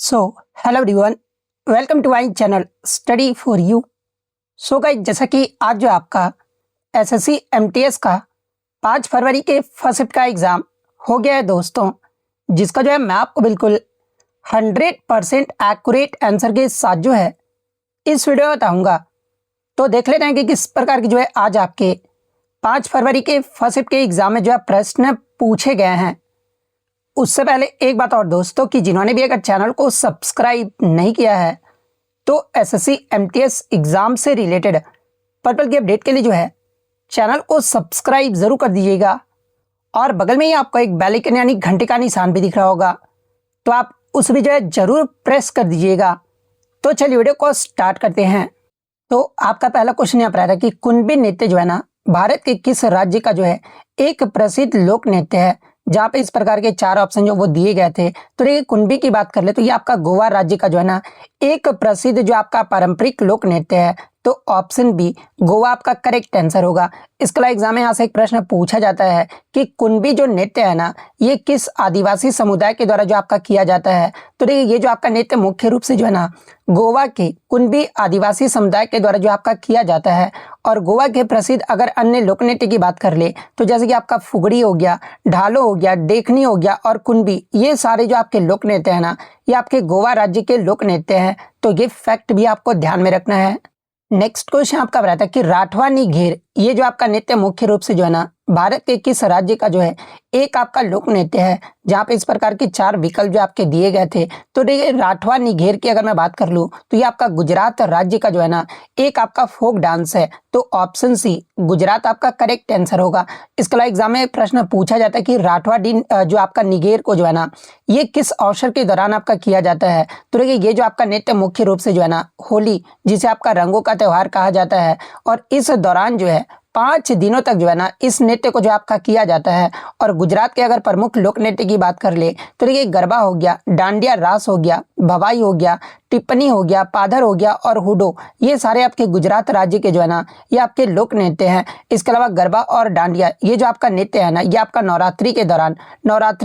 So hello everyone, welcome to my channel study for you. So guys, जैसा कि आज जो आपका एसएससी एमटीएस का 5 फरवरी के फर्स्ट शिफ्ट का एग्ज़ाम हो गया है दोस्तों, जिसका जो है मैं आपको बिल्कुल 100% एक्यूरेट आंसर के साथ जो है इस वीडियो में बताऊँगा। तो देख लेते हैं कि किस प्रकार की जो है आज आपके 5 फरवरी के फर्स्ट शिफ्ट के एग्ज़ाम में जो है प्रश्न पूछे गए हैं। उससे पहले एक बात और दोस्तों, कि जिन्होंने भी अगर चैनल को सब्सक्राइब नहीं किया है तो एसएससी एमटीएस एग्ज़ाम से रिलेटेड पर्पल की अपडेट के लिए जो है चैनल को सब्सक्राइब ज़रूर कर दीजिएगा। और बगल में ही आपको एक बेल आइकन यानी घंटे का निशान भी दिख रहा होगा, तो आप उस भी जो है ज़रूर प्रेस कर दीजिएगा। तो चलिए वीडियो को स्टार्ट करते हैं। तो आपका पहला क्वेश्चन यहाँ पर आ रहा है कि कुणबी नृत्य जो है ना, भारत के किस राज्य का जो है एक प्रसिद्ध लोक नृत्य है। जहाँ पे इस प्रकार के 4 ऑप्शन जो वो दिए गए थे। तो देखिए, कुणबी की बात कर ले तो ये आपका गोवा राज्य का जो है ना एक प्रसिद्ध जो आपका पारंपरिक लोक नृत्य है। तो ऑप्शन बी गोवा आपका करेक्ट आंसर होगा। इसके अलावा एग्जाम में यहाँ से एक प्रश्न पूछा जाता है कि कुणबी जो नृत्य है ना, ये किस आदिवासी समुदाय के द्वारा जो आपका किया जाता है। तो देखिए, ये जो आपका नृत्य मुख्य रूप से जो है ना गोवा के कुणबी आदिवासी समुदाय के द्वारा जो आपका किया जाता है। और गोवा के प्रसिद्ध अगर अन्य लोक नृत्य की बात कर ले तो जैसे कि आपका फुगड़ी हो गया, ढालो हो गया, देखनी हो गया और कुणबी, ये सारे जो आपके लोक नृत्य है ना, ये आपके गोवा राज्य के लोक नृत्य हैं। तो ये फैक्ट भी आपको ध्यान में रखना है। नेक्स्ट क्वेश्चन आपका बताता है कि राठवा निघेर, ये जो आपका नृत्य मुख्य रूप से जो है ना भारत के किस राज्य का जो है एक आपका लोक नृत्य है। जहाँ पे इस प्रकार के 4 विकल्प जो आपके दिए गए थे। तो देखिए, राठवा निघेर की अगर मैं बात कर लूँ तो ये आपका गुजरात राज्य का जो है ना एक आपका फोक डांस है। तो ऑप्शन सी गुजरात आपका करेक्ट आंसर होगा। इसके अलावा एग्जाम में प्रश्न पूछा जाता है कि राठवा जो आपका निघेर को जो है ना ये किस अवसर के दौरान आपका किया जाता है। तो देखिए, ये जो आपका नृत्य मुख्य रूप से जो है ना होली, जिसे आपका रंगों का त्योहार कहा जाता है, और इस दौरान जो है 5 दिनों तक जो है ना इस नृत्य को जो आपका किया जाता है। और गुजरात के अगर प्रमुख लोक नृत्य की बात कर ले तो देखिए, गरबा हो गया, डांडिया रास हो गया, भवाई हो गया, टिप्पणी हो गया, पाधर हो गया और हुडो, ये सारे आपके गुजरात राज्य के जो है ना ये आपके लोक नृत्य हैं। इसके अलावा गरबा और डांडिया, ये जो आपका नृत्य है ना, ये आपका नवरात्रि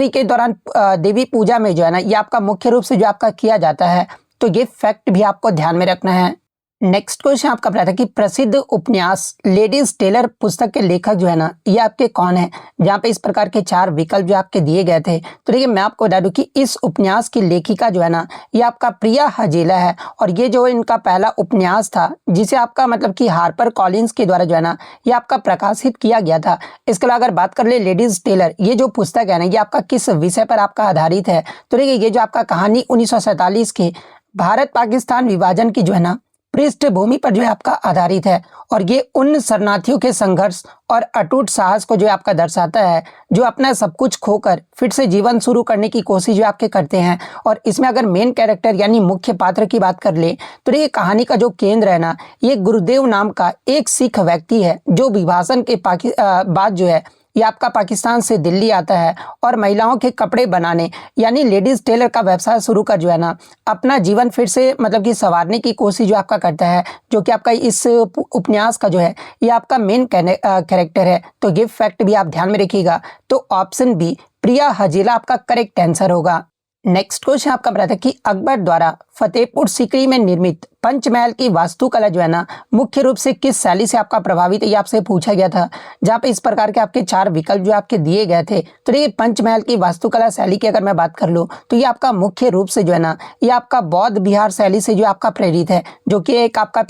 के दौरान देवी पूजा में जो है ना ये आपका मुख्य रूप से जो आपका किया जाता है। तो ये फैक्ट भी आपको ध्यान में रखना है। नेक्स्ट क्वेश्चन आपका बताता है कि प्रसिद्ध उपन्यास लेडीज टेलर पुस्तक के लेखक जो है ना ये आपके कौन है। जहाँ पे इस प्रकार के 4 विकल्प जो आपके दिए गए थे। तो देखिए, मैं आपको बता दूं कि इस उपन्यास की लेखिका जो है ना ये आपका प्रिया हजेला है। और ये जो इनका पहला उपन्यास था, जिसे आपका मतलब कि हार्पर कॉलिंस के द्वारा जो है ना ये आपका प्रकाशित किया गया था। इसके अलावा अगर बात कर ले लेडीज टेलर, ये जो पुस्तक है ना ये आपका किस विषय पर आपका आधारित है। तो देखिए, ये जो आपका कहानी 1947 के भारत पाकिस्तान विभाजन की जो है ना पृष्ठभूमि पर जो है आपका आधारित है। और ये उन शरणार्थियों के संघर्ष और अटूट साहस को जो आपका दर्शाता है, जो अपना सब कुछ खोकर फिर से जीवन शुरू करने की कोशिश जो आपके करते हैं। और इसमें अगर मेन कैरेक्टर यानी मुख्य पात्र की बात कर ले तो ये कहानी का जो केंद्र है ना, ये गुरुदेव नाम का एक सिख व्यक्ति है, जो विभाजन के बाद जो है ये आपका पाकिस्तान से दिल्ली आता है और महिलाओं के कपड़े बनाने यानी लेडीज टेलर का व्यवसाय शुरू कर जो है ना अपना जीवन फिर से मतलब कि संवारने की कोशिश जो आपका करता है। जो कि आपका इस उपन्यास का जो है ये आपका मेन कैरेक्टर है। तो ये फैक्ट भी आप ध्यान में रखिएगा। तो ऑप्शन बी प्रिया हजेला आपका करेक्ट आंसर होगा। नेक्स्ट क्वेश्चन आपका बताता है कि अकबर द्वारा फतेहपुर सीकरी में निर्मित पंचमहल की वास्तुकला जो है ना मुख्य रूप से किस शैली से आपका प्रभावित है, ये आपसे पूछा गया था। जहाँ पे इस प्रकार के आपके 4 विकल्प जो आपके दिए गए थे। तो ये पंचमहल की वास्तुकला शैली की अगर मैं बात कर लूँ तो ये आपका मुख्य रूप से जो है ना ये आपका बौद्ध विहार शैली से जो आपका प्रेरित है। जो कि एक आपका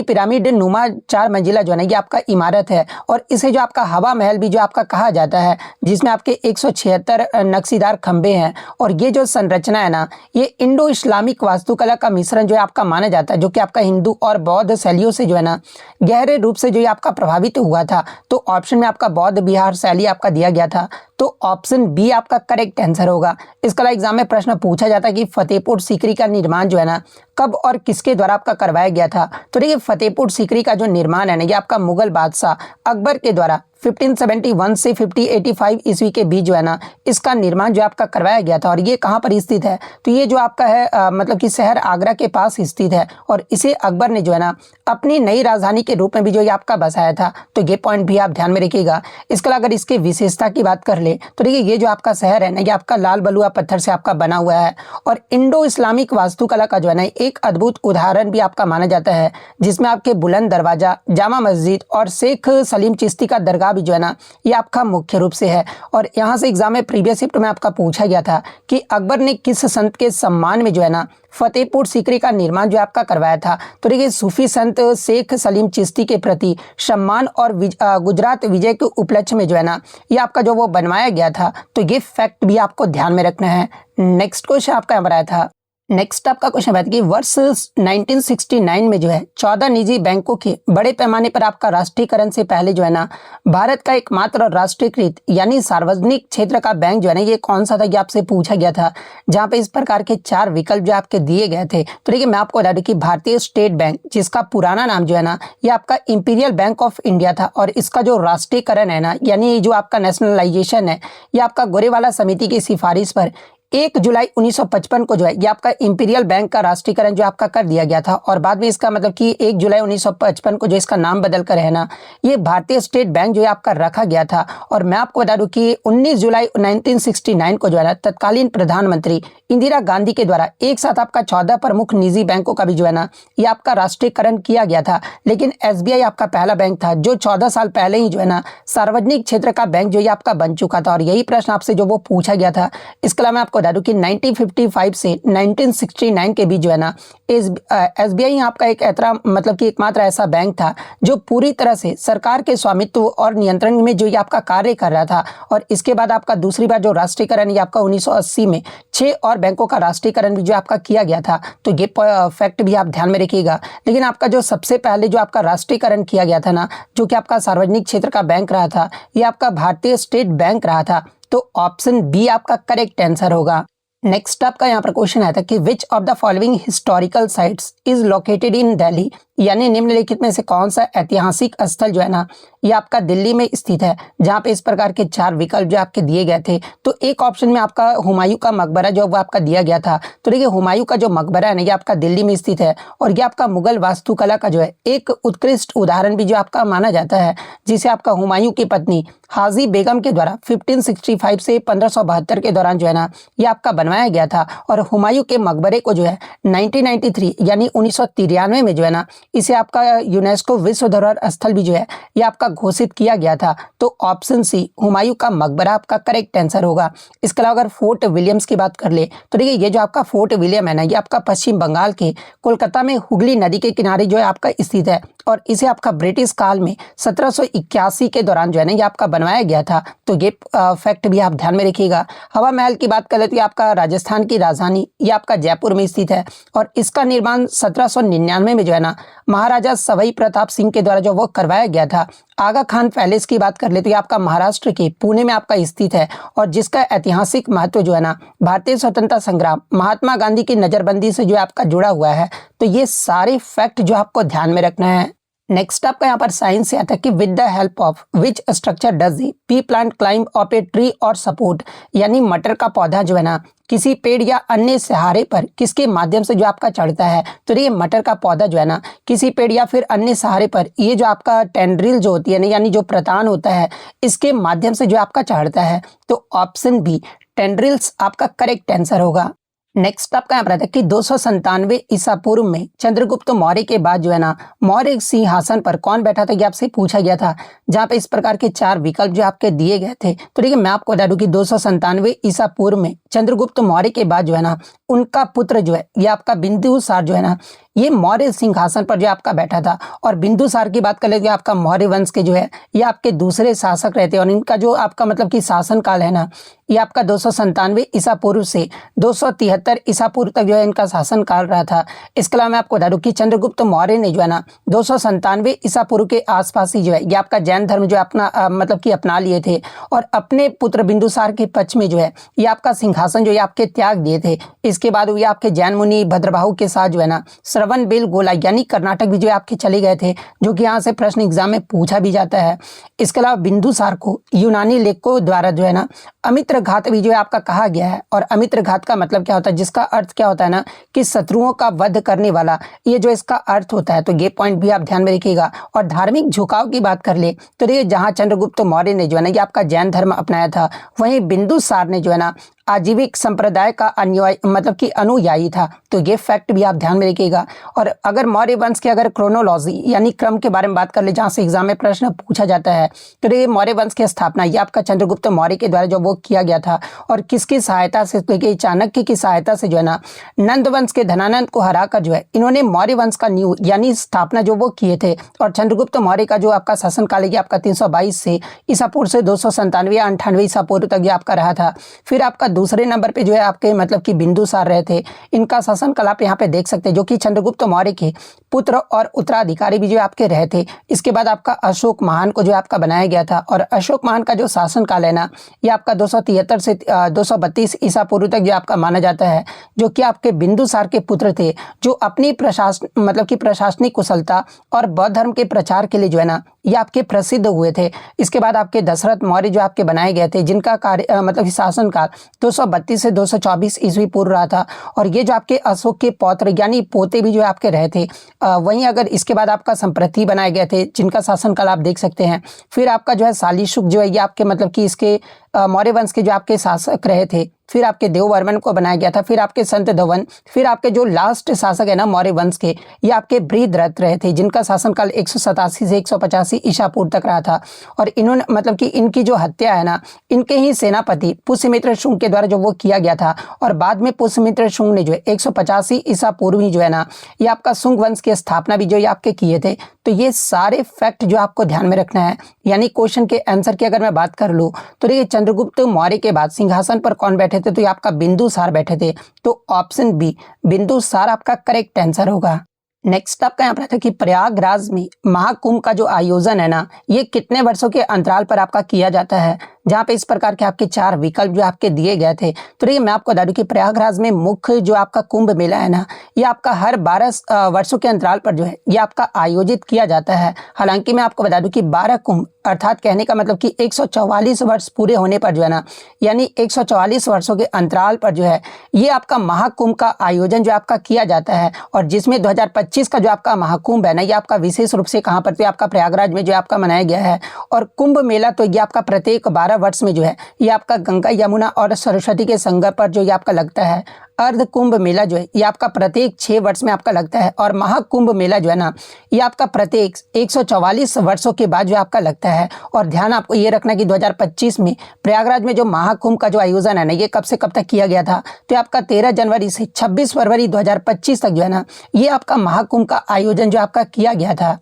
पिरामिड नुमा 4 मंजिला जो है ना ये आपका इमारत है। और इसे जो आपका हवा महल भी जो आपका कहा जाता है, जिसमें आपके 176 नक्शीदार खंबे हैं। और ये जो संरचना है ना ये इंडो इस्लामिक वास्तुकला का मिश्रण जो है आपका माना जाता है, जो कि आपका हिंदू और बौद्ध शैलियों से जो है ना गहरे रूप से जो है आपका प्रभावित हुआ था। तो ऑप्शन में आपका बौद्ध विहार शैली आपका दिया गया था। तो ऑप्शन बी आपका करेक्ट आंसर होगा। इसके अलावा एग्जाम में प्रश्न पूछा जाता है कि फतेहपुर सीकरी का निर्माण जो है ना कब और किसके द्वारा आपका करवाया गया था। तो देखिए, फतेहपुर सीकरी का जो निर्माण है ना ये आपका मुगल बादशाह अकबर के द्वारा 1571 से 1585 ईस्वी के बीच जो है ना इसका निर्माण जो आपका करवाया गया था। और ये कहाँ पर स्थित है, तो ये जो आपका है मतलब कि शहर आगरा के पास स्थित है और इसे अकबर ने जो है ना अपनी नई राजधानी के रूप में भी जो ये आपका बसाया था। तो ये पॉइंट भी आप ध्यान में रखिएगा। इसके अलावा अगर इसके विशेषता की बात कर ले तो देखिए ये जो आपका शहर है ना ये आपका लाल बलुआ पत्थर से आपका बना हुआ है और इंडो इस्लामिक वास्तुकला का जो है ना एक अद्भुत उदाहरण भी आपका माना जाता है, जिसमें आपके बुलंद दरवाजा, जामा मस्जिद और शेख सलीम चिश्ती का दरगाह भी जो है ना ये आपका मुख्य रूप से है। और यहाँ से एग्जाम में प्रीवियस शिफ्ट में आपका पूछा गया था कि अकबर ने किस संत के सम्मान में जो है ना फतेहपुर सीकरी का निर्माण जो आपका करवाया था। तो देखिए सूफी संत शेख सलीम चिश्ती के प्रति सम्मान और गुजरात विजय के उपलक्ष्य में जो है ना ये आपका जो वो बनवाया गया था। तो ये फैक्ट भी आपको ध्यान में रखना है। नेक्स्ट क्वेश्चन आपका यहाँ पर आया था। नेक्स्ट आपका क्वेश्चन है कि वर्ष 1969 में जो है 14 निजी बैंकों के बड़े पैमाने पर आपका राष्ट्रीयकरण से पहले जो है ना भारत का एकमात्र राष्ट्रीयकृत यानी सार्वजनिक क्षेत्र का बैंक जो है ना ये कौन सा था, ये आपसे पूछा गया था, जहां पे इस प्रकार के 4 विकल्प जो आपके दिए गए थे। तो देखिए मैं आपको बता दूं कि भारतीय स्टेट बैंक, जिसका पुराना नाम जो है ना ये आपका इंपीरियल बैंक ऑफ इंडिया था और इसका जो राष्ट्रीयकरण है ना यानी जो आपका नेशनलाइजेशन है ये आपका गोरेवाला समिति की सिफारिश पर 1 जुलाई 1955 को जो है ये आपका इंपीरियल बैंक का राष्ट्रीयकरण जो आपका कर दिया गया था। और बाद में इसका मतलब कि 1 जुलाई 1955 को जो इसका नाम बदल कर है ना ये भारतीय स्टेट बैंक जो है आपका रखा गया था। और मैं आपको बता दूं कि 19 जुलाई 1969 को जो है ना तत्कालीन प्रधानमंत्री इंदिरा गांधी के द्वारा एक साथ आपका 14 प्रमुख निजी बैंकों का भी जो है ना ये आपका राष्ट्रीयकरण किया गया था। लेकिन SBI आपका पहला बैंक था जो 14 साल पहले ही जो है ना सार्वजनिक क्षेत्र का बैंक जो ये आपका बन चुका था। और यही प्रश्न आपसे जो वो पूछा गया था। इसके अलावा मैं आपको बता दूं कि 1955 से 1969 के बीच जो है ना SBI आपका एक मतलब कि एकमात्र ऐसा बैंक था जो पूरी तरह से सरकार के स्वामित्व और नियंत्रण में जो ये आपका कार्य कर रहा था। और इसके बाद आपका दूसरी बार जो राष्ट्रीयकरण ये आपका 1980 में 6 और बैंकों का राष्ट्रीयकरण भी जो आपका किया गया था। तो ये फैक्ट भी आप ध्यान में रखिएगा। लेकिन आपका जो सबसे पहले जो आपका राष्ट्रीयकरण किया गया था ना जो कि आपका सार्वजनिक क्षेत्र का बैंक रहा था ये आपका भारतीय स्टेट बैंक रहा था। तो ऑप्शन बी आपका करेक्ट आंसर होगा। नेक्स्ट आपका यहाँ पर क्वेश्चन आया था कि which of the following historical sites is located in Delhi, यानी निम्नलिखित में से कौन सा ऐतिहासिक स्थल जो है ना ये आपका दिल्ली में स्थित है, जहां पे इस प्रकार के 4 विकल्प जो आपके दिए गए थे। तो एक ऑप्शन में आपका हुमायूं का मकबरा जो वो आपका दिया गया था। तो देखिए हुमायूं का जो मकबरा है ना ये आपका दिल्ली में स्थित है और ये आपका मुगल वास्तुकला का जो है एक उत्कृष्ट उदाहरण भी जो आपका माना जाता है, जिसे आपका हुमायूं की पत्नी हाजी बेगम के द्वारा 1565 से 1572 के दौरान जो है ना ये आपका बनवाया गया था। और हुमायूं के मकबरे को जो है 1993 यानी 1993 में जो है ना इसे आपका यूनेस्को विश्व धरोहर स्थल भी जो है ये आपका घोषित किया गया था। तो ऑप्शन सी हुमायूं का मकबरा आपका करेक्ट आंसर होगा। इसके अलावा अगर फोर्ट विलियम्स की बात कर ले तो देखिए ये जो आपका फोर्ट विलियम है ना ये आपका पश्चिम बंगाल के कोलकाता में हुगली नदी के किनारे जो है आपका स्थित है और इसे आपका ब्रिटिश काल में 1781 के दौरान जो है ना ये आपका बनवाया गया था। तो ये फैक्ट भी आप ध्यान में रखिएगा। हवा महल की बात कर ले तो आपका राजस्थान की राजधानी ये आपका जयपुर में स्थित है और इसका निर्माण 1799 में जो है ना महाराजा सवाई प्रताप सिंह के द्वारा जो वो करवाया गया था। आगा खान पैलेस की बात कर ले तो ये आपका महाराष्ट्र के पुणे में आपका स्थित है और जिसका ऐतिहासिक महत्व जो है ना भारतीय स्वतंत्रता संग्राम महात्मा गांधी की नजरबंदी से जो आपका जुड़ा हुआ है। तो ये सारे फैक्ट जो आपको ध्यान में रखना है। नेक्स्ट आपका यहाँ पर साइंस से आता है कि with the help of which structure does the P plant climb up a tree और सपोर्ट, यानी मटर का पौधा जो है ना किसी पेड़ या अन्य सहारे पर किसके माध्यम से जो आपका चढ़ता है। तो ये मटर का पौधा जो है ना किसी पेड़ या फिर अन्य सहारे पर ये जो आपका टेंड्रिल जो होती है ना यानी जो प्रतान होता है इसके माध्यम से जो आपका चढ़ता है। तो ऑप्शन बी टेंड्रिल्स आपका करेक्ट आंसर होगा। नेक्स्ट आपका यहाँ पर आता है कि 297 ईसा पूर्व में चंद्रगुप्त मौर्य के बाद जो है ना मौर्य सिंहासन पर कौन बैठा था, ये आपसे पूछा गया था, जहाँ पे इस प्रकार के 4 विकल्प जो आपके दिए गए थे। तो देखिए मैं आपको बता दूं कि 297 ईसा पूर्व में चंद्रगुप्त मौर्य के बाद जो है ना उनका पुत्र जो है ये आपका बिंदुसार जो है ना ये मौर्य सिंहासन पर जो आपका बैठा था। और बिंदुसार की बात कर ले तो आपका मौर्य वंश के जो है ये आपके दूसरे शासक रहते हैं और इनका जो आपका मतलब कि शासन काल है ना ये आपका 297 ईसा पूर्व से 273 ईसा पूर्व तक जो है इनका शासन काल रहा था। इसके अलावा मैं आपको बता दूं कि चंद्रगुप्त मौर्य ने जो है ना 297 ईसा पूर्व के आसपास ही जो है ये आपका जैन धर्म जो अपना मतलब कि अपना लिए थे और अपने पुत्र बिंदुसार के पक्ष में जो है ये आपका सिंहासन जो ये आपके त्याग दिए थे। इसके बाद हुई आपके जैन मुनि भद्रबाहु के साथ जो है ना श्रवण बेलगोला यानी कर्नाटक भी जो है आपके चले गए थे, जो कि यहाँ से प्रश्न एग्जाम में पूछा भी जाता है। इसके अलावा बिंदुसार को यूनानी लेखकों द्वारा जो है ना अमित्र घात भी जो है आपका कहा गया है। और अमित्र घात का मतलब क्या होता है, जिसका अर्थ क्या होता है ना कि शत्रुओं का वध करने वाला, ये जो इसका अर्थ होता है। तो ये पॉइंट भी आप ध्यान में रखिएगा। और धार्मिक झुकाव की बात कर ले तो ये जहाँ चंद्रगुप्त मौर्य ने जो है ना ये आपका जैन धर्म अपनाया था, वहीं बिंदुसार ने जो है ना आजीविक संप्रदाय का अनुयायी मतलब कि अनुयायी था। तो ये फैक्ट भी आप ध्यान में रखिएगा। और अगर मौर्य वंश के अगर क्रोनोलॉजी यानी क्रम के बारे में बात कर ले, जहाँ से एग्जाम में प्रश्न पूछा जाता है, तो ये मौर्य वंश की स्थापना ये आपका चंद्रगुप्त मौर्य के द्वारा जो वो किया गया था। और किसकी सहायता से, तो चाणक्य की सहायता से जो है ना नंद वंश के धनानंद को हराकर जो है इन्होंने मौर्य वंश का न्यू यानी स्थापना जो वो किए थे। और चंद्रगुप्त मौर्य का जो आपका शासनकाल है आपका 322 से ईसा पूर्व से 297 या 98 ईसा पूर्व तक ये आपका रहा था। फिर आपका दूसरे नंबर पे जो है आपके मतलब कि बिंदुसार रहे थे। इनका शासनकाल आप यहाँ पे देख सकते हैं, जो कि चंद्रगुप्त मौर्य के पुत्र और उत्तराधिकारी भी जो आपके रहे थे। इसके बाद आपका अशोक महान को जो आपका बनाया गया था। और अशोक महान का जो शासनकाल है ना ये आपका 273 से 232 ईसा पूर्व तक जो आपका माना जाता है, जो कि आपके बिंदुसार के पुत्र थे, जो अपनी प्रशासनिक कुशलता और बौद्ध धर्म के प्रचार के लिए जो है ना ये आपके प्रसिद्ध हुए थे। इसके बाद आपके दशरथ मौर्य जो आपके बनाए गए थे, जिनका कार्य मतलब शासनकाल 232 से 224 ईस्वी पूर्व रहा था। और ये जो आपके अशोक के पौत्र यानी पोते भी जो आपके रहे थे। वहीं अगर इसके बाद आपका संप्रति बनाए गए थे, जिनका शासनकाल आप देख सकते हैं। फिर आपका जो है शालीशुक जो है ये आपके मतलब कि इसके मौर्य वंश के जो आपके शासक रहे थे। फिर आपके देववर्मन को बनाया गया था। फिर आपके संत धवन, फिर आपके जो लास्ट शासक है ना मौर्य वंश के, ये आपके बृहद्रथ रहे थे, जिनका शासनकाल 187 से 185 ईसा पूर्व तक रहा था। और इन्होंने मतलब कि इनकी जो हत्या है ना इनके ही सेनापति पुष्यमित्र शुंग के द्वारा जो वो किया गया था। और बाद में पुष्यमित्र शुंग ने जो है 185 ईसा पूर्व ही जो है ना ये आपका शुंग वंश की स्थापना भी जो ये आपके किए थे। तो ये सारे फैक्ट जो आपको ध्यान में रखना है। यानी क्वेश्चन के आंसर की अगर मैं बात कर लूँ तो देखिए चंद्रगुप्त मौर्य के बाद सिंहासन पर कौन बैठे थे, तो ये आपका बिंदुसार बैठे थे। तो ऑप्शन बी बिंदुसार आपका करेक्ट आंसर होगा। नेक्स्ट आपका यहाँ पर था कि प्रयागराज में महाकुंभ का जो आयोजन है ना ये कितने वर्षों के अंतराल पर आपका किया जाता है, जहाँ पे इस प्रकार के आपके 4 विकल्प जो आपके दिए गए थे। तो देखिए मैं आपको बता दूं कि प्रयागराज में मुख्य जो आपका कुंभ मेला है ना ये आपका हर 12 वर्षों के अंतराल पर जो है ये आपका आयोजित किया जाता है। हालांकि मैं आपको बता दूं कि 12 कुंभ अर्थात कहने का मतलब कि 144 वर्ष पूरे होने पर जो है ना यानी 144 वर्षों के अंतराल पर जो है ये आपका महाकुंभ का आयोजन जो आपका किया जाता है। और जिसमें 2025 का जो आपका महाकुंभ है ना ये आपका विशेष रूप से कहाँ पर, तो आपका प्रयागराज में जो आपका मनाया गया है। और कुंभ मेला तो ये आपका प्रत्येक 12 वर्ष में जो है ये आपका गंगा यमुना और सरस्वती के संगम पर जो ये आपका लगता है। अर्ध कुंभ मेला जो है ये आपका प्रत्येक 6 वर्ष में आपका लगता है। और महाकुंभ मेला जो है ना ये आपका प्रत्येक 144 वर्षों के बाद जो आपका लगता है। और ध्यान आपको ये रखना कि 2025 में प्रयागराज में जो महाकुंभ का जो आयोजन है ना ये कब से कब तक किया गया था, तो आपका 13 जनवरी से 26 फरवरी 2025 तक जो है ना ये आपका महाकुंभ का आयोजन जो आपका किया गया था।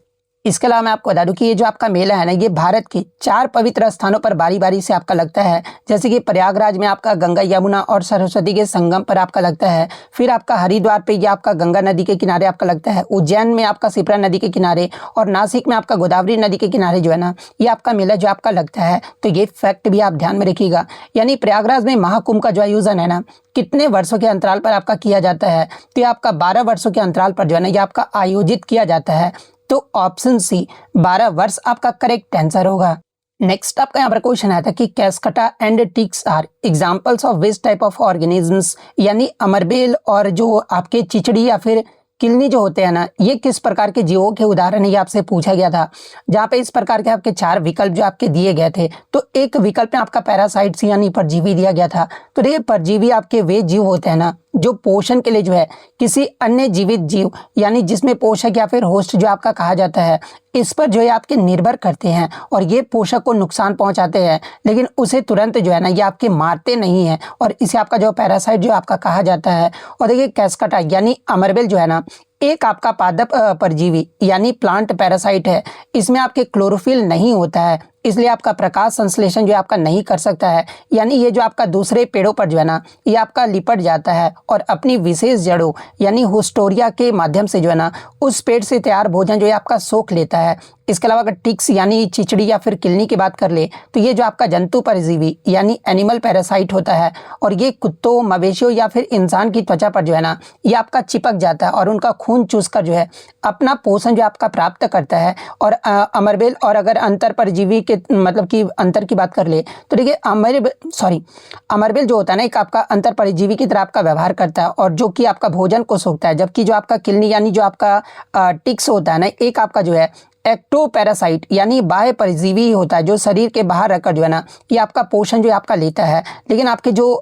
इसके अलावा मैं आपको बता दूं कि ये जो आपका मेला है ना ये भारत के 4 पवित्र स्थानों पर बारी बारी से आपका लगता है। जैसे कि प्रयागराज में आपका गंगा यमुना और सरस्वती के संगम पर आपका लगता है। फिर आपका हरिद्वार पे ये आपका गंगा नदी के किनारे आपका लगता है। उज्जैन में आपका शिप्रा नदी के किनारे और नासिक में आपका गोदावरी नदी के किनारे जो है ना ये आपका मेला जो आपका लगता है। तो ये फैक्ट भी आप ध्यान में रखिएगा। यानी प्रयागराज में महाकुंभ का जो आयोजन है ना कितने वर्षों के अंतराल पर आपका किया जाता है, तो ये आपका 12 वर्षों के अंतराल पर जो है ना ये आपका आयोजित किया जाता है। तो ऑप्शन सी 12 वर्ष आपका करेक्ट आंसर होगा। नेक्स्ट आपका यहाँ पर क्वेश्चन आया था कि Cuscuta and ticks are examples of which type of organisms, यानी अमरबेल और जो आपके चिचड़ी या फिर किलनी जो होते हैं ना ये किस प्रकार के जीवों के उदाहरण ये आपसे पूछा गया था। जहाँ पे इस प्रकार के आपके 4 विकल्प जो आपके दिए गए थे। तो एक विकल्प में आपका पैरासाइट्स यानी परजीवी दिया गया था। तो देखिए परजीवी आपके वे जीव होते हैं ना जो पोषण के लिए जो है किसी अन्य जीवित जीव यानी जिसमें पोषक या फिर होस्ट जो आपका कहा जाता है इस पर जो है आपके निर्भर करते हैं। और ये पोषक को नुकसान पहुंचाते हैं लेकिन उसे तुरंत जो है ना ये आपके मारते नहीं है। और इसे आपका जो पैरासाइट जो आपका कहा जाता है। और देखिए कैस्कटा यानी अमरबेल जो है ना एक आपका पादप परजीवी यानी प्लांट पैरासाइट है। इसमें आपके क्लोरोफिल नहीं होता है, इसलिए आपका प्रकाश संश्लेषण जो आपका नहीं कर सकता है। यानी ये जो आपका दूसरे पेड़ों पर जो है ना ये आपका लिपट जाता है और अपनी विशेष जड़ों यानी होस्टोरिया के माध्यम से जो है ना उस पेड़ से तैयार भोजन जो है आपका सोख लेता है। इसके अलावा अगर टिक्स यानी चिचड़ी या फिर किलनी की बात कर ले तो ये जो आपका जंतु परजीवी यानी एनिमल पैरासाइट होता है और ये कुत्तों, मवेशियों या फिर इंसान की त्वचा पर जो है ना ये आपका चिपक जाता है और उनका खून चूसकर जो है अपना पोषण जो आपका प्राप्त करता है। और अमरबेल और अगर अंतर परजीवी के मतलब कि अंतर की बात कर ले तो देखिए अमरबेल जो होता है ना एक आपका अंतर परजीवी की तरह आपका व्यवहार करता है और जो कि आपका भोजन को सोखता है, जबकि जो आपका किलनी यानी जो आपका टिक्स होता है ना एक आपका जो है एक्टोपैरासाइट यानी बाह्य परजीवी होता है जो शरीर के बाहर रखकर जो है ना ये आपका पोषण जो आपका लेता है। लेकिन आपके जो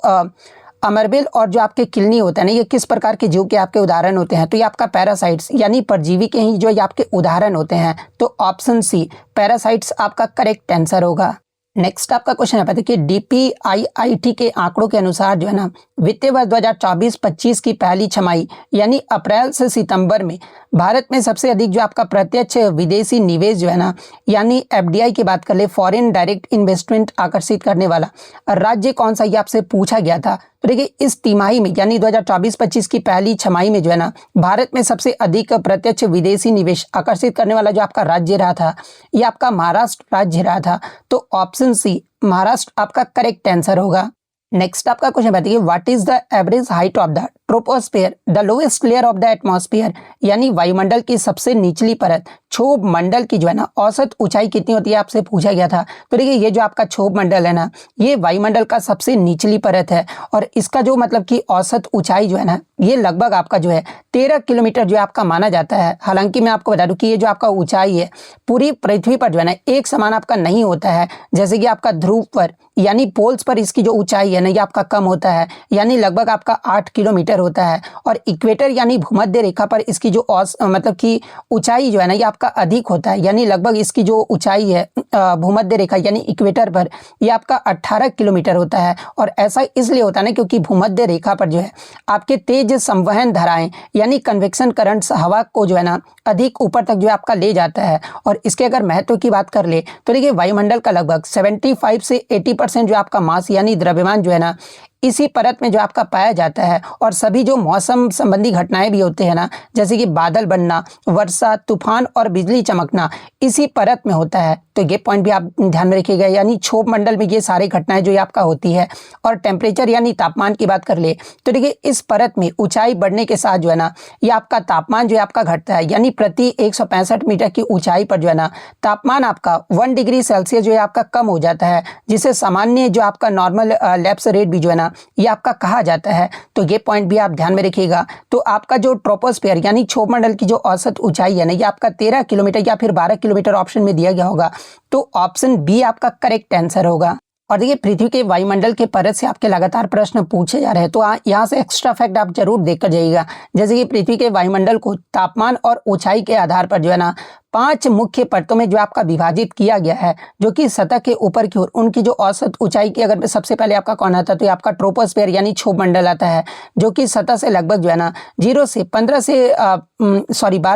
अमरबेल और जो आपके किलनी होते हैं ना ये किस प्रकार के जीव के आपके उदाहरण होते हैं, तो ये आपका पैरासाइट्स यानी परजीवी के ही जो ये आपके उदाहरण होते हैं। तो ऑप्शन सी पैरासाइट्स आपका करेक्ट आंसर होगा। नेक्स्ट आपका क्वेश्चन है, देखिए DPIIT के आंकड़ों के अनुसार जो है ना वित्तीय वर्ष 2024-25 की पहली छमाही यानी अप्रैल से सितंबर में भारत में सबसे अधिक जो आपका प्रत्यक्ष विदेशी निवेश जो है ना यानी FDI की बात कर ले, फॉरेन डायरेक्ट इन्वेस्टमेंट आकर्षित करने वाला राज्य कौन सा, ये आपसे पूछा गया था। तो देखिए इस तिमाही में यानी 2024-25 की पहली छमाही में जो है ना भारत में सबसे अधिक प्रत्यक्ष विदेशी निवेश आकर्षित करने वाला जो आपका राज्य रहा था ये आपका महाराष्ट्र राज्य रहा था। तो ऑप्शन सी महाराष्ट्र आपका करेक्ट आंसर होगा। नेक्स्ट आपका क्वेश्चन बताइए, what is the average height of the troposphere the lowest layer of the atmosphere यानी वायुमंडल की सबसे निचली परत क्षोभ मंडल की जो है ना औसत ऊंचाई कितनी होती है, आपसे पूछा गया था। तो देखिए ये जो आपका क्षोभ मंडल है ना ये वायुमंडल का सबसे निचली परत है और इसका जो मतलब कि औसत ऊंचाई जो है ना ये लगभग आपका जो है 13 किलोमीटर जो आपका माना जाता है। हालांकि मैं आपको बता दूं कि ये जो आपका ऊंचाई है पूरी पृथ्वी पर जो है ना एक समान आपका नहीं होता है। जैसे कि आपका ध्रुव पर यानी पोल्स पर इसकी जो ऊंचाई है ना ये आपका कम होता है यानी लगभग आपका 8 किलोमीटर होता है और इक्वेटर यानी भूमध्य रेखा पर इसकी जो मतलब कि ऊंचाई जो है ना ये आपका अधिक होता है यानी लगभग इसकी जो ऊंचाई है भूमध्य रेखा यानी इक्वेटर पर ये आपका 18 किलोमीटर होता है। और ऐसा इसलिए होता है ना क्योंकि भूमध्य रेखा पर जो है आपके तेज संवहन धाराएं यानी कन्वेक्शन करंट्स हवा को जो है ना अधिक ऊपर तक जो है आपका ले जाता है। और इसके अगर महत्व की बात कर ले तो देखिए वायुमंडल का लगभग 75 से 80% जो आपका मास यानी द्रव्यमान जो है ना इसी परत में जो आपका पाया जाता है। और सभी जो मौसम संबंधी घटनाएं भी होते हैं ना जैसे कि बादल बनना, वर्षा, तूफान और बिजली चमकना इसी परत में होता है। तो ये पॉइंट भी आप ध्यान में रखिएगा यानी क्षोभ मंडल में ये सारी घटनाएं जो ये आपका होती है। और टेम्परेचर यानी तापमान की बात कर ले तो देखिए इस परत में ऊंचाई बढ़ने के साथ जो है ना ये आपका तापमान जो है आपका घटता है यानी प्रति 165 मीटर की ऊंचाई पर जो है ना तापमान आपका 1 डिग्री सेल्सियस जो है आपका कम हो जाता है, जिसे सामान्य जो आपका नॉर्मल लैप्स रेट भी जो है ना ये आपका कहा जाता है। तो ये पॉइंट भी आप ध्यान में रखिएगा। तो आपका जो ट्रोपोस्फेयर यानी क्षोभ मंडल की जो औसत ऊंचाई है ना ये आपका 13 किलोमीटर या फिर 12 किलोमीटर ऑप्शन में दिया गया होगा। तो ऑप्शन बी आपका करेक्ट आंसर होगा। और देखिए पृथ्वी के वायुमंडल के परत से आपके लगातार प्रश्न पूछे जा रहे हैं तो यहाँ से एक्स्ट्रा फैक्ट आप जरूर देखकर जाइएगा। जैसे कि पृथ्वी के वायुमंडल को तापमान और ऊंचाई के आधार पर जो है ना 5 मुख्य परतों में जो आपका विभाजित किया गया है, जो कि सतह के ऊपर की ओर उनकी जो औसत ऊंचाई की अगर सबसे पहले आपका कौन आता है तो ये आपका ट्रोपोस्फेयर यानी क्षोभ मंडल आता है, जो कि सतह से लगभग जो है ना 12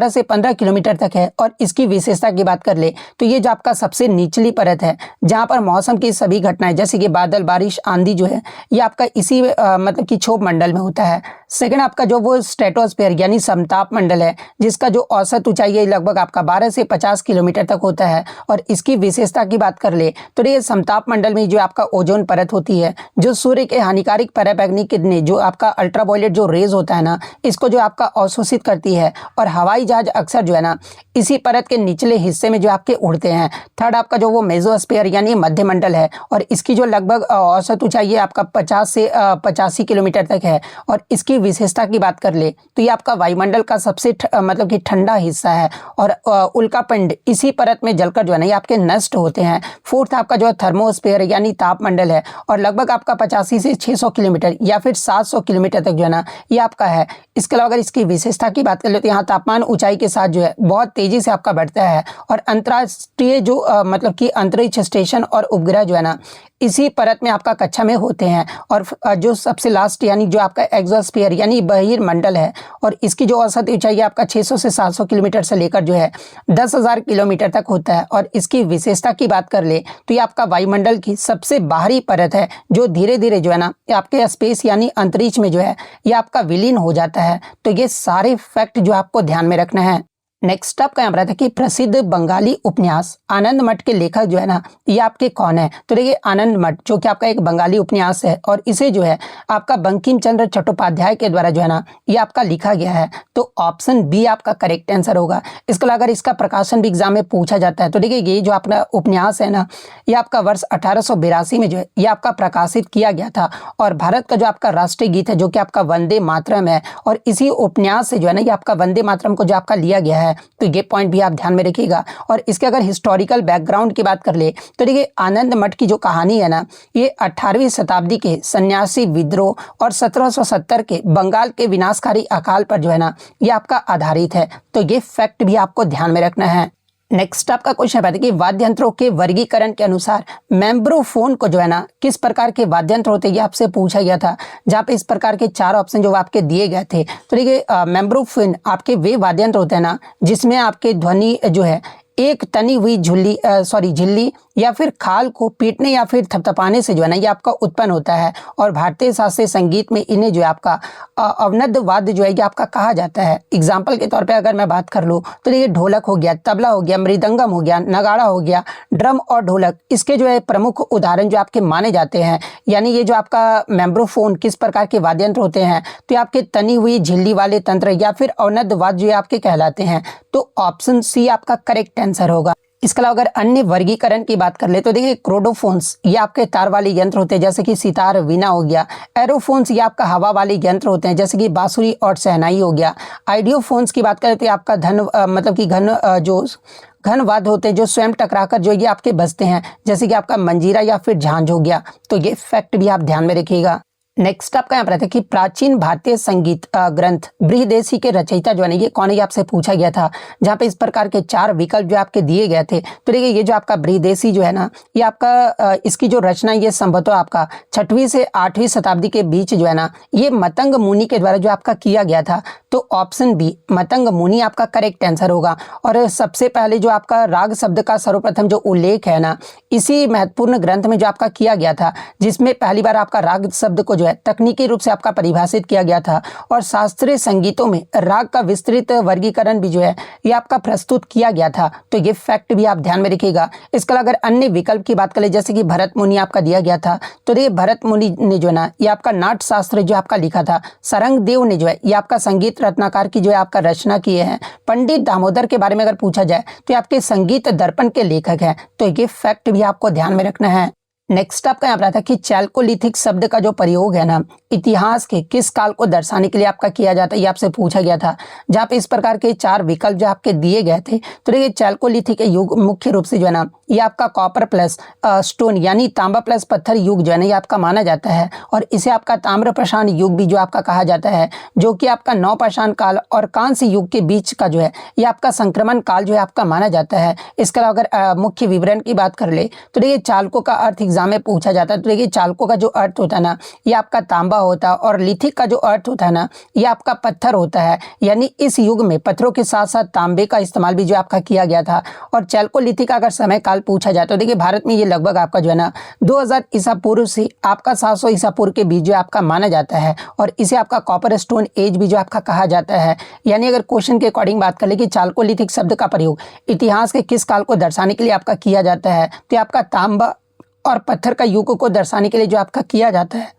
से 15 किलोमीटर तक है। और इसकी विशेषता की बात कर ले तो ये जो आपका सबसे निचली परत है जहाँ पर मौसम की सभी घटनाएं जैसे कि बादल, बारिश, आंधी जो है ये आपका इसी मतलब कि क्षोभ मंडल में होता है। सेकंड आपका जो वो स्ट्रेटोस्फेयर यानी समताप मंडल है जिसका जो औसत ऊंचाई है लगभग आपका 12 से 50 किलोमीटर तक होता है। और इसकी विशेषता की बात कर ले तो ये समताप मंडल में जो आपका ओजोन परत होती है जो सूर्य के हानिकारक पराबैंगनी किरणें जो आपका अल्ट्रावायलेट जो रेज होता है ना इसको जो आपका अवशोषित करती है। और हवाई जहाज अक्सर जो है ना इसी परत के निचले हिस्से में जो आपके उड़ते हैं। थर्ड आपका जो वो मेसोस्फीयर यानी मध्य मंडल है और इसकी जो लगभग औसत ऊंचाई है आपका 50 से 85 किलोमीटर तक है। और इसकी विशेषता की बात कर ले तो ये आपका वायुमंडल का सबसे मतलब कि ठंडा हिस्सा है और उल्कापिंड इसी परत में जलकर जो है ना ये आपके नष्ट होते हैं। फोर्थ आपका जो है थर्मोस्फीयर यानी तापमंडल है और लगभग आपका 85 से 600 किलोमीटर या फिर 700 किलोमीटर तक जो है ना ये आपका है। इसके अलावा अगर इसकी विशेषता की बात कर ले तो यहाँ तापमान ऊंचाई के साथ जो है बहुत तेजी से आपका बढ़ता है। और अंतर्राष्ट्रीय जो मतलब कि अंतरिक्ष स्टेशन और उपग्रह जो है ना इसी परत में आपका कक्षा में होते हैं। और जो सबसे लास्ट यानी जो आपका एक्सोस्फीयर यानी बहिर्मंडल है और इसकी जो औसत ऊंचाई आपका 600 से 700 किलोमीटर से लेकर जो है 10,000 किलोमीटर तक होता है। और इसकी विशेषता की बात कर ले तो ये आपका वायुमंडल की सबसे बाहरी परत है जो धीरे धीरे जो है ना आपके स्पेस यानी अंतरिक्ष में जो है ये आपका विलीन हो जाता है। तो ये सारे फैक्ट जो आपको ध्यान में रखना है। नेक्स्ट आपका यहाँ पर आता है कि प्रसिद्ध बंगाली उपन्यास आनंद मठ के लेखक जो है ना, ये आपके कौन है? तो देखिए आनंद मठ जो कि आपका एक बंगाली उपन्यास है और इसे जो है आपका बंकिम चंद्र चट्टोपाध्याय के द्वारा जो है ना, ये आपका लिखा गया है। तो ऑप्शन बी आपका करेक्ट आंसर होगा। इसके अलावा अगर इसका प्रकाशन भी एग्जाम में पूछा जाता है तो देखिए ये जो आपका उपन्यास है ना, ये आपका वर्ष 1882 में जो है ये आपका प्रकाशित किया गया था। और भारत का जो आपका राष्ट्रीय गीत है जो कि आपका वंदे मातरम है, और इसी उपन्यास से जो है ना ये आपका वंदे मातरम को जो आपका लिया गया है, तो ये पॉइंट भी आप ध्यान में रखिएगा। और इसके अगर हिस्टोरिकल बैकग्राउंड की बात कर ले तो देखिए आनंद मठ की जो कहानी है ना, ये 18वीं शताब्दी के सन्यासी विद्रोह और 1770 के बंगाल के विनाशकारी अकाल पर जो है ना, ये आपका आधारित है। तो ये फैक्ट भी आपको ध्यान में रखना है। नेक्स्ट आपका क्वेश्चन है कि वाद्य यंत्रों के वर्गीकरण के अनुसार मेम्ब्रोफोन को जो है ना किस प्रकार के वाद्य यंत्र होते हैं, ये आपसे पूछा गया था। जहाँ पे इस प्रकार के 4 ऑप्शन जो आपके दिए गए थे। तो देखिए मेम्ब्रोफोन आपके वे वाद्य यंत्र होते हैं ना जिसमें आपके ध्वनि जो है एक तनी हुई झिल्ली या फिर खाल को पीटने या फिर थपथपाने से जो है ना ये आपका उत्पन्न होता है। और भारतीय शास्त्रीय संगीत में इन्हें जो है आपका अवनद वाद्य जो है ये आपका कहा जाता है। एग्जाम्पल के तौर पे अगर मैं बात कर लूँ तो देखिए ढोलक हो गया, तबला हो गया, मृदंगम हो गया, नगाड़ा हो गया, ड्रम और ढोलक, इसके जो है प्रमुख उदाहरण जो आपके माने जाते हैं। यानी ये जो आपका मेम्ब्रोफोन किस प्रकार के वाद्य यंत्र होते हैं, तो ये आपके तनी हुई झिल्ली वाले तंत्र या फिर अवनद वाद्य जो है आपके कहलाते हैं। तो ऑप्शन सी आपका करेक्ट आंसर होगा। इसके अलावा अगर अन्य वर्गीकरण की बात कर ले तो देखिए क्रोडोफोन्स ये आपके तार वाले यंत्र होते हैं जैसे कि सितार, वीणा हो गया। एरोफोन्स ये आपका हवा वाले यंत्र होते हैं जैसे कि बांसुरी और शहनाई हो गया। आइडियोफोन्स की बात करें तो आपका घन वाद्य होते हैं जो स्वयं टकराकर जो ये आपके बजते हैं जैसे कि आपका मंजीरा या फिर झांझ हो गया। तो ये फैक्ट भी आप ध्यान में रखिएगा। नेक्स्ट आपका यहाँ पर रहता है कि प्राचीन भारतीय संगीत ग्रंथ बृहदेशी के रचयिता जो है ना ये कौन है, ये आपसे पूछा गया था। जहाँ पे इस प्रकार के 4 विकल्प जो आपके दिए गए थे। तो देखिए ये जो आपका बृहदेशी जो है ना ये आपका इसकी जो रचना ये संभवतः आपका 6वीं से 8वीं शताब्दी के बीच जो है ना ये मतंग मुनि के द्वारा जो आपका किया गया था। तो ऑप्शन बी मतंग मुनि आपका करेक्ट आंसर होगा। और सबसे पहले जो आपका राग शब्द का सर्वप्रथम जो उल्लेख है ना इसी महत्वपूर्ण ग्रंथ में जो आपका किया गया था, जिसमें पहली बार आपका राग शब्द को तकनीकी रूप से आपका परिभाषित किया गया था। और शास्त्रीय संगीतों में राग का विस्तृत वर्गीकरण भी जो है ये आपका प्रस्तुत किया गया था। तो ये फैक्ट भी आप ध्यान में रखिएगा। इसके अलावा अगर अन्य विकल्प की बात करें जैसे कि भरत मुनि आपका दिया गया था। तो देखिए भरत मुनि ने जो है ना ये आपका नाट्य शास्त्र जो आपका लिखा था। सरंग देव ने जो है ये आपका संगीत रत्नाकर की जो है आपका रचना किए हैं। पंडित दामोदर के बारे में अगर पूछा जाए तो ये आपके संगीत दर्पण के लेखक हैं। तो ये फैक्ट भी आपको ध्यान में रखना है। नेक्स्ट आपका यहाँ पर आता है कि चैल्कोलिथिक शब्द का जो प्रयोग है ना इतिहास के किस काल को दर्शाने के लिए आपका किया जाता है, ये आपसे पूछा गया था। जहाँ पे इस प्रकार के 4 विकल्प जो आपके दिए गए थे। तो देखिए चैल्कोलिथिक युग मुख्य रूप से जो है ना ये आपका कॉपर प्लस स्टोन यानी तांबा प्लस पत्थर युग जो है ना ये आपका माना जाता है। और इसे आपका ताम्रपाषाण युग भी जो आपका कहा जाता है, जो कि आपका नवपाषाण काल और कांस्य युग के बीच का जो है ये आपका संक्रमण काल जो है आपका माना जाता है। इसके अलावा अगर मुख्य विवरण की बात कर ले तो देखिए चालकों का अर्थ एग्जाम में पूछा जाता है। तो देखिए चालकों का जो अर्थ होता है ना ये आपका तांबा होता है, और लिथिक का जो अर्थ होता है ना ये आपका पत्थर होता है। यानी इस युग में पत्थरों के साथ साथ तांबे का इस्तेमाल भी जो आपका किया गया था। और चैल्कोलिथिक का अगर समय काल पूछा जाए तो देखिए भारत में ये लगभग आपका जो है ना 2000 ईसा पूर्व से आपका 700 ईसा पूर्व के बीच जो आपका माना जाता है। और इसे आपका कॉपर स्टोन एज भी जो आपका कहा जाता है। यानी अगर क्वेश्चन के अकॉर्डिंग बात कर ले कि चालकोलिथिक शब्द का प्रयोग इतिहास के किस काल को दर्शाने के लिए आपका किया जाता है, तो आपका तांबा और पत्थर का युग को दर्शाने के लिए जो आपका किया जाता है।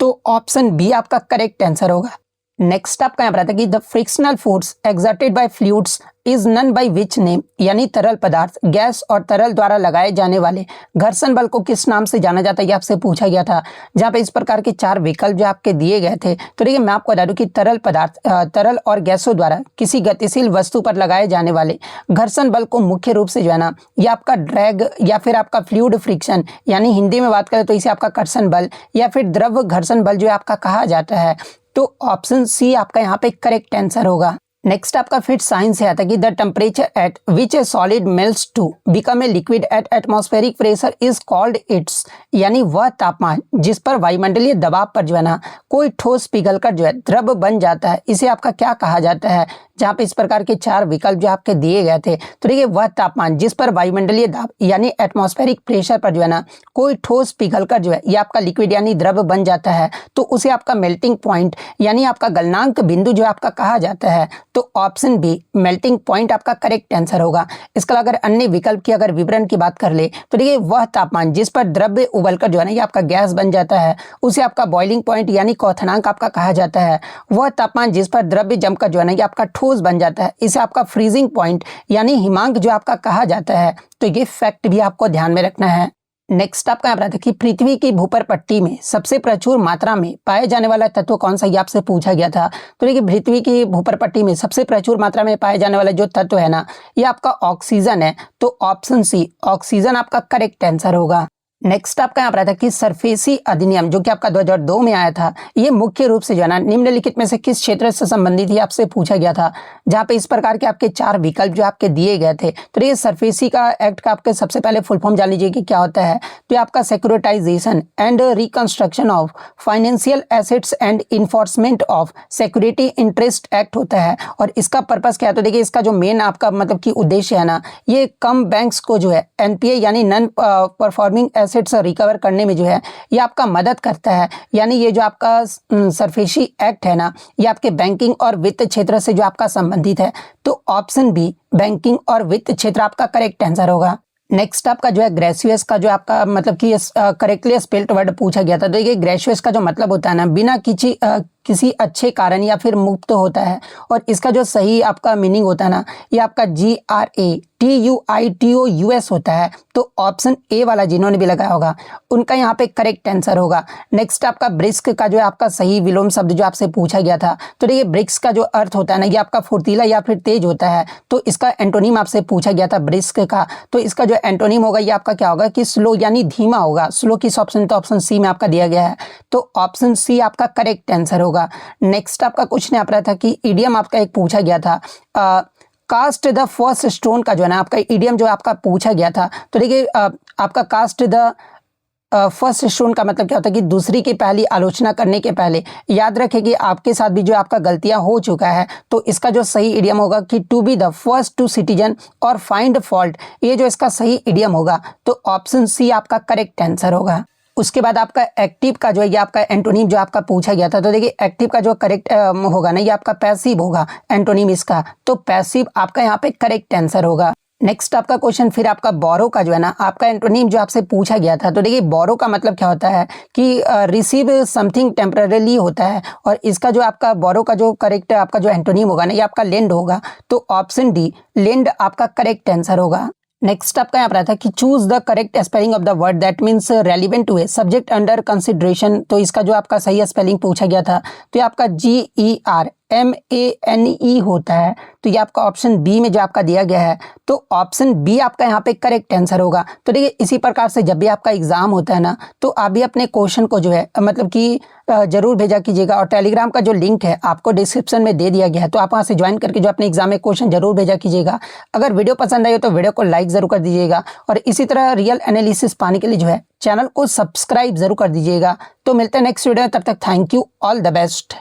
तो ऑप्शन बी आपका करेक्ट आंसर होगा। नेक्स्ट आपका यहाँ पर आता है कि the frictional force exerted by fluids is known by which name, यानी तरल पदार्थ, गैस और तरल द्वारा लगाए जाने वाले घर्षण बल को किस नाम से जाना जाता है, ये आपसे पूछा गया था। जहाँ पे इस प्रकार के 4 विकल्प जो आपके दिए गए थे। तो देखिए मैं आपको बता दूं कि तरल पदार्थ तरल और गैसों द्वारा किसी गतिशील वस्तु पर लगाए जाने वाले घर्षण बल को मुख्य रूप से जो है ना ये आपका ड्रैग या फिर आपका फ्लूइड फ्रिक्शन, यानी हिंदी में बात करें तो इसे आपका कर्षण बल या फिर द्रव घर्षण बल जो आपका कहा जाता है। तो ऑप्शन सी आपका यहाँ पे करेक्ट आंसर होगा। नेक्स्ट आपका फिट साइंस से आता है कि the temperature at which a solid melts to become a liquid at atmospheric pressure is called its, यानी वह तापमान जिस पर वायुमंडलीय दबाव पर जो है ना कोई ठोस पिघलकर जो है द्रव बन जाता है, इसे आपका क्या कहा जाता है। जहाँ पे इस प्रकार के 4 विकल्प जो आपके दिए गए थे। तो देखिए वह तापमान जिस पर वायुमंडलीय दाब यानी एटमॉस्फेरिक प्रेशर पर जो है ना कोई ठोस पिघलकर जो है ये आपका लिक्विड यानी द्रव बन जाता है, तो उसे आपका मेल्टिंग पॉइंट यानी आपका गलनांक बिंदु जो आपका कहा जाता है। तो ऑप्शन बी मेल्टिंग पॉइंट आपका करेक्ट आंसर होगा। इसके अलावा अगर अन्य विकल्प की अगर विवरण की बात कर ले तो देखिए वह तापमान जिस पर द्रव्य उबलकर जो है ना ये आपका गैस बन जाता है उसे आपका बॉइलिंग पॉइंट यानी क्वथनांक आपका कहा जाता है। वह तापमान जिस पर द्रव्य जमकर जो है ना ये आपका ठोस बन जाता है इसे आपका फ्रीजिंग पॉइंट यानी हिमांक जो आपका कहा जाता है। तो ये फैक्ट भी आपको ध्यान में रखना है। नेक्स्ट आपका यहाँ पर आता है कि पृथ्वी की भूपर पट्टी में सबसे प्रचुर मात्रा में पाए जाने वाला तत्व कौन सा, ये आपसे पूछा गया था। तो देखिए पृथ्वी की भूपर पट्टी में सबसे प्रचुर मात्रा में पाए जाने वाला जो तत्व है ना ये आपका ऑक्सीजन है। तो ऑप्शन सी ऑक्सीजन आपका करेक्ट आंसर होगा। नेक्स्ट आपका यहाँ पर आता है कि सरफेसी अधिनियम जो कि आपका 2002 में आया था, ये मुख्य रूप से जो है ना निम्नलिखित में से किस क्षेत्र से संबंधित ही आपसे पूछा गया था, जहाँ पे इस प्रकार के आपके 4 विकल्प जो आपके दिए गए थे। तो ये सरफेसी का एक्ट का आपके सबसे पहले फुल फॉर्म जान लीजिए कि क्या होता है। तो ये आपका securitisation and reconstruction of financial assets and enforcement of security interest act होता है। और इसका पर्पस क्या है, तो देखिए इसका जो मेन आपका मतलब कि उद्देश्य है ना, ये कम बैंक्स को जो है एनपीए यानी नॉन परफॉर्मिंग एसेट्स रिकवर करने में जो है ये आपका मदद करता है। यानी ये जो आपका सरफेसी एक्ट है ना ये आपके बैंकिंग और वित्त क्षेत्र से जो आपका संबंधित है। तो ऑप्शन बी बैंकिंग और वित्त क्षेत्र आपका करेक्ट आंसर होगा। नेक्स्ट आपका जो है ग्रेसियस का जो आपका मतलब कि करेक्टली स्पेल्ड वर्ड पूछा गया था। तो ये ग्रेसियस का जो मतलब होता है ना बिना किसी अच्छे कारण या फिर मुक्त होता है। और इसका जो सही आपका मीनिंग होता है ना ये आपका GRATUITOUS होता है। तो ऑप्शन ए वाला जिन्होंने भी लगाया होगा उनका यहाँ पे करेक्ट आंसर होगा। नेक्स्ट आपका ब्रिस्क का जो है आपका सही विलोम शब्द जो आपसे पूछा गया था। तो देखिए ब्रिक्स का जो अर्थ होता है ना ये आपका फुर्तीला या फिर तेज होता है। तो इसका एंटोनिम आपसे पूछा गया था ब्रिस्क का। तो इसका जो एंटोनिम होगा ये आपका क्या होगा कि स्लो यानी धीमा होगा। स्लो किस ऑप्शन, तो ऑप्शन सी में आपका दिया गया है। तो ऑप्शन सी आपका करेक्ट आंसर होगा। नेक्स्ट आपका क्वेश्चन यहाँ पर था कि इडियम आपका एक पूछा गया था, कास्ट द फर्स्ट स्टोन का जो है ना आपका इडियम जो आपका पूछा गया था। तो देखिए आपका कास्ट द फर्स्ट स्टोन का मतलब क्या होता है कि दूसरी की पहली आलोचना करने के पहले। याद रखें कि आपके साथ भी जो आपका गलतियां हो चुका है। तो इसका जो सही इडियम होगा कि to be the first to citizen और फाइंड फॉल्ट, ये जो इसका सही इडियम होगा। तो ऑप्शन सी आपका करेक्ट आंसर होगा। उसके बाद आपका एक्टिव का जो है ये आपका एंटोनिम जो आपका पूछा गया था। तो देखिए एक्टिव का जो करेक्ट होगा ना ये आपका पैसिव होगा एंटोनिम इसका। तो पैसिव आपका यहाँ पे करेक्ट आंसर होगा। नेक्स्ट आपका क्वेश्चन फिर आपका बोरो का जो है ना आपका एंटोनिम जो आपसे पूछा गया था। तो देखिए बोरो का मतलब क्या होता है कि रिसीव समथिंग टेम्पररीली होता है। और इसका जो आपका बोरो का जो करेक्ट आपका जो एंटोनिम होगा ना ये आपका लेंड होगा। तो ऑप्शन डी लेंड आपका करेक्ट आंसर होगा। नेक्स्ट आपका यहाँ पर आता है कि choose the correct spelling of the word that means relevant to a subject under consideration. तो इसका जो आपका सही स्पेलिंग पूछा गया था तो ये आपका GERMANE होता है। तो ये आपका ऑप्शन बी में जो आपका दिया गया है। तो ऑप्शन बी आपका यहाँ पे करेक्ट आंसर होगा। तो देखिए इसी प्रकार से जब भी आपका एग्जाम होता है ना तो आप भी अपने क्वेश्चन को जो है मतलब कि जरूर भेजा कीजिएगा। और टेलीग्राम का जो लिंक है आपको डिस्क्रिप्शन में दे दिया गया है। तो आप वहाँ से ज्वाइन करके जो अपने एग्जाम में क्वेश्चन जरूर भेजा कीजिएगा। अगर वीडियो पसंद आई हो तो वीडियो को लाइक जरूर कर दीजिएगा। और इसी तरह रियल एनालिसिस पाने के लिए जो है चैनल को सब्सक्राइब जरूर कर दीजिएगा। तो मिलते हैं नेक्स्ट वीडियो में, तब तक thank you, all the best.